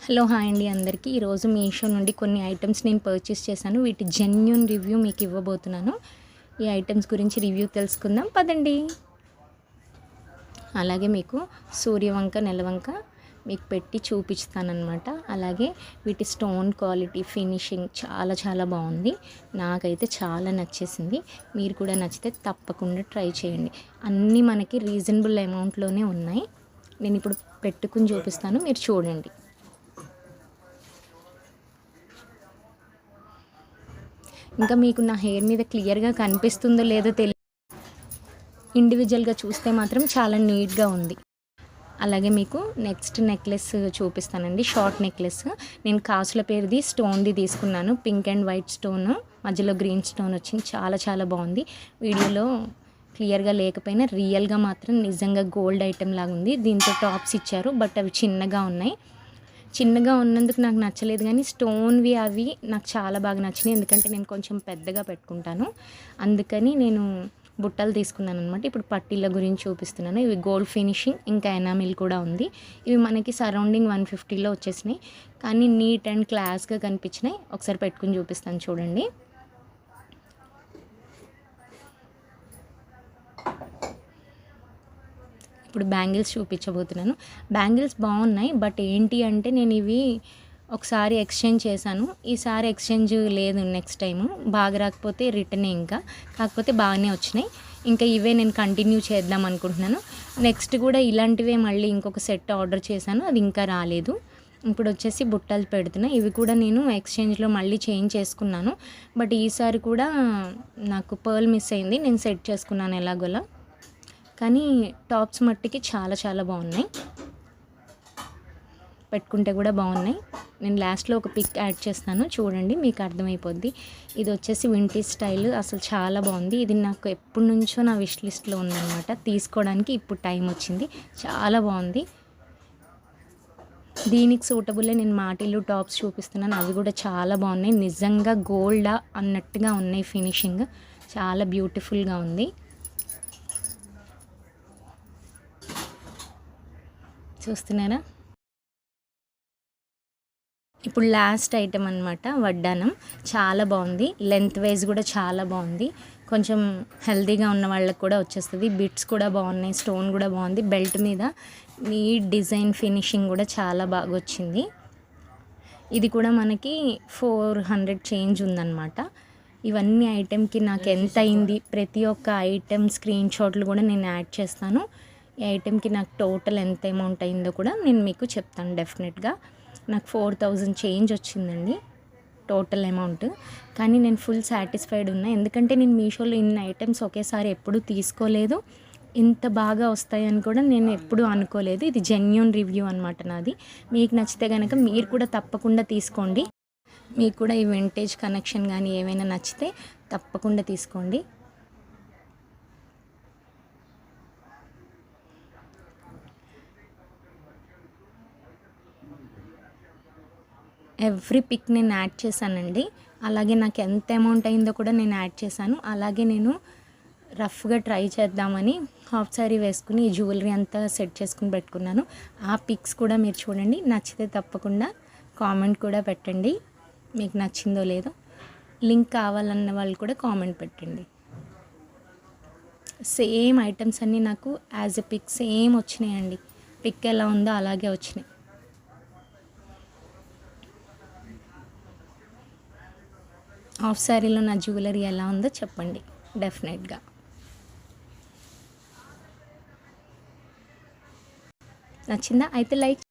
Hello hi అండి అందరికీ. ఈరోజు మీషో నుండి కొన్ని ఐటమ్స్ నేను పర్చేస్ చేశాను. వీటి జెన్యూన్ రివ్యూ మీకు ఇవ్వబోతున్నాను. ఈ ఐటమ్స్ గురించి రివ్యూ తెలుసుకుందాం పదండి. అలాగే మీకు సూర్యవంక నెలవంక మీకు పెట్టి చూపిస్తానన్నమాట. అలాగే వీటి స్టోన్ క్వాలిటీ ఫినిషింగ్ చాలా చాలా బాగుంది. నాకైతే చాలా నచ్చేసింది. మీరు కూడా నచ్చితే తప్పకుండా ట్రై చేయండి. అన్నీ మనకి రీజనబుల్ అమౌంట్లోనే ఉన్నాయి. నేను ఇప్పుడు పెట్టుకుని చూపిస్తాను, మీరు చూడండి. ఇంకా మీకు నా హెయిర్ మీద క్లియర్గా కనిపిస్తుందో లేదో తెలియదు. ఇండివిజువల్గా చూస్తే మాత్రం చాలా నీట్గా ఉంది. అలాగే మీకు నెక్స్ట్ నెక్లెస్ చూపిస్తానండి. షార్ట్ నెక్లెస్ నేను కాసుల పేరుది స్టోన్ది తీసుకున్నాను. పింక్ అండ్ వైట్ స్టోన్ మధ్యలో గ్రీన్ స్టోన్ వచ్చింది. చాలా చాలా బాగుంది. వీడియోలో క్లియర్గా లేకపోయినా రియల్గా మాత్రం నిజంగా గోల్డ్ ఐటెం లాగా ఉంది. దీంతో టాప్స్ ఇచ్చారు, బట్ అవి చిన్నగా ఉన్నాయి. చిన్నగా ఉన్నందుకు నాకు నచ్చలేదు, కానీ స్టోన్వి అవి నాకు చాలా బాగా నచ్చినాయి. ఎందుకంటే నేను కొంచెం పెద్దగా పెట్టుకుంటాను, అందుకని నేను బుట్టలు తీసుకున్నాను అనమాట. ఇప్పుడు పట్టీల గురించి చూపిస్తున్నాను. ఇవి గోల్డ్ ఫినిషింగ్, ఇంకా ఎనామిల్ కూడా ఉంది. ఇవి మనకి సరౌండింగ్ 150లో వచ్చేసినాయి, కానీ నీట్ అండ్ క్లాస్గా కనిపించినాయి. ఒకసారి పెట్టుకుని చూపిస్తాను చూడండి. ఇప్పుడు బ్యాంగిల్స్ చూపించబోతున్నాను. బ్యాంగిల్స్ బాగున్నాయి, బట్ ఏంటి అంటే నేను ఇవి ఒకసారి ఎక్స్చేంజ్ చేశాను. ఈసారి ఎక్స్చేంజ్ లేదు. నెక్స్ట్ టైము బాగా రాకపోతే రిటర్నే. ఇంకా కాకపోతే బాగానే వచ్చినాయి. ఇంకా ఇవే నేను కంటిన్యూ చేద్దాం అనుకుంటున్నాను. నెక్స్ట్ కూడా ఇలాంటివే మళ్ళీ ఇంకొక సెట్ ఆర్డర్ చేశాను, అది ఇంకా రాలేదు. ఇప్పుడు వచ్చేసి బుట్టలు పెడుతున్నా. ఇవి కూడా నేను ఎక్స్చేంజ్లో మళ్ళీ చేంజ్ చేసుకున్నాను, బట్ ఈసారి కూడా నాకు పర్ల్ మిస్ అయింది. నేను సెట్ చేసుకున్నాను ఎలాగోలా. కానీ టాప్స్ మట్టికి చాలా చాలా బాగున్నాయి, పెట్టుకుంటే కూడా బాగున్నాయి. నేను లాస్ట్లో ఒక పిక్ యాడ్ చేస్తాను, చూడండి, మీకు అర్థమైపోద్ది. ఇది వచ్చేసి వింటేజ్ స్టైల్, అసలు చాలా బాగుంది. ఇది నాకు ఎప్పటి నుంచో నా విష్ లిస్ట్లో ఉందన్నమాట. తీసుకోవడానికి ఇప్పుడు టైం వచ్చింది. చాలా బాగుంది. దీనికి సూటబుల్లే నేను మాటిల్లు టాప్స్ చూపిస్తున్నాను. అవి కూడా చాలా బాగున్నాయి. నిజంగా గోల్డా అన్నట్టుగా ఉన్నాయి. ఫినిషింగ్ చాలా బ్యూటిఫుల్గా ఉంది. చూస్తున్నారా? ఇప్పుడు లాస్ట్ ఐటెం అనమాట, వడ్డానం. చాలా బాగుంది. లెంత్ వైజ్ కూడా చాలా బాగుంది. కొంచెం హెల్తీగా ఉన్న వాళ్ళకి కూడా వచ్చేస్తుంది. బిట్స్ కూడా బాగున్నాయి, స్టోన్ కూడా బాగుంది. బెల్ట్ మీద నీట్ డిజైన్ ఫినిషింగ్ కూడా చాలా బాగా వచ్చింది. ఇది కూడా మనకి 400 చేంజ్ ఉందన్నమాట. ఇవన్నీ ఐటెంకి నాకు ఎంత అయింది, ప్రతి ఒక్క ఐటెం స్క్రీన్ షాట్లు కూడా నేను యాడ్ చేస్తాను. ఈ ఐటెంకి నాకు టోటల్ ఎంత అమౌంట్ అయిందో కూడా నేను మీకు చెప్తాను డెఫినెట్గా. నాకు 4000 చేంజ్ వచ్చిందండి టోటల్ అమౌంట్. కానీ నేను ఫుల్ సాటిస్ఫైడ్ ఉన్నా, ఎందుకంటే నేను మీషోలో ఇన్ని ఐటమ్స్ ఒకేసారి ఎప్పుడూ తీసుకోలేదు. ఇంత బాగా వస్తాయని కూడా నేను ఎప్పుడూ అనుకోలేదు. ఇది జెన్యూన్ రివ్యూ అనమాట నాది. మీకు నచ్చితే కనుక మీరు కూడా తప్పకుండా తీసుకోండి. మీకు కూడా ఈ వింటేజ్ కనెక్షన్ కానీ ఏమైనా నచ్చితే తప్పకుండా తీసుకోండి. ఎవ్రీ పిక్ నేను యాడ్ చేశానండి. అలాగే నాకు ఎంత అమౌంట్ అయిందో కూడా నేను యాడ్ చేశాను. అలాగే నేను రఫ్గా ట్రై చేద్దామని హాఫ్ సారీ వేసుకుని ఈ జ్యువెలరీ అంతా సెట్ చేసుకుని పెట్టుకున్నాను. ఆ పిక్స్ కూడా మీరు చూడండి. నచ్చితే తప్పకుండా కామెంట్ కూడా పెట్టండి, మీకు నచ్చిందో లేదో. లింక్ కావాలన్న వాళ్ళు కూడా కామెంట్ పెట్టండి. సేమ్ ఐటమ్స్ అన్నీ నాకు యాజ్ ఎ పిక్ సేమ్ వచ్చినాయండి. పిక్ ఎలా ఉందో అలాగే వచ్చినాయి. హాఫ్ శారీలో నా జ్యువెలరీ ఎలా ఉందో చెప్పండి డెఫినెట్గా. నచ్చిందా? అయితే లైక్